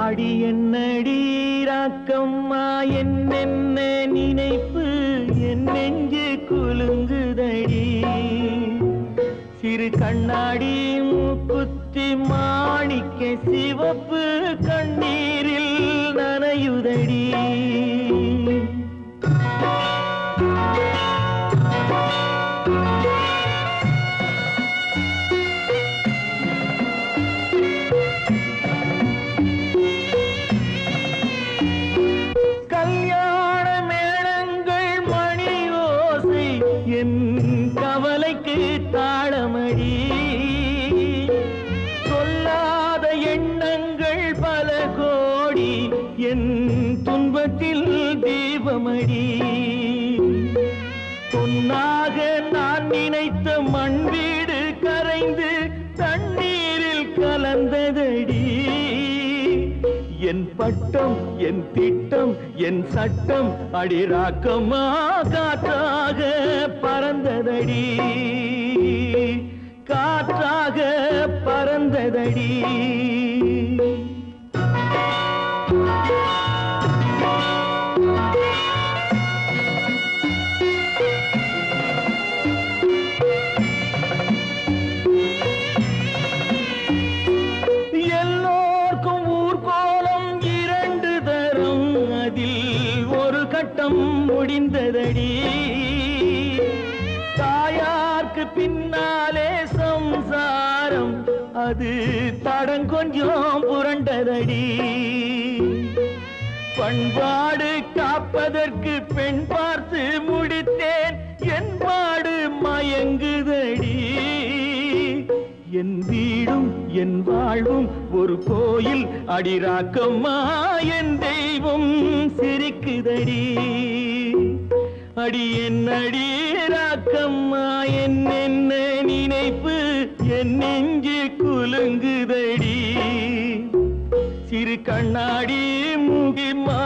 அடி என்னடி ராக்கம்மா என்னென்ன நினைப்பு என் நெஞ்சு குலுங்குதடி சிறு கண்ணாடி மூக்குத்தி மாணிக்க சிவப்பு கண்ணீரில் நனையுதடி கவலைக்கு தாளமடி சொல்லாத எண்ணங்கள் பல கோடி என் துன்பத்தில் தீபமடி பொன்னாக நான் நினைத்த மண் வீடு கரைந்து தண்ணீரில் கலந்ததடி என் பட்டம் என் திட்டம் என் சட்டம் அடிராக்கமா காற்றாக பறந்ததடி காற்றாக பறந்ததடி முடிந்ததடி தாயார்க்கு பின்னாலே சம்சாரம் அது தடம் கொஞ்சம் புரண்டதடி பண்பாடு காப்பதற்கு பெண் பார்த்து முடித்தேன் என் பாடு மயங்குதடி என் வீடும் என் வாழ்வும் ஒரு கோயில் அடிராக்கம்மா என் தெய்வம் சிரிக்குதடி அடி என் அடிராக்கம்மா என்னென்ன நினைப்பு என் நெஞ்சு குலுங்குதடி சிறு கண்ணாடி மூகிமா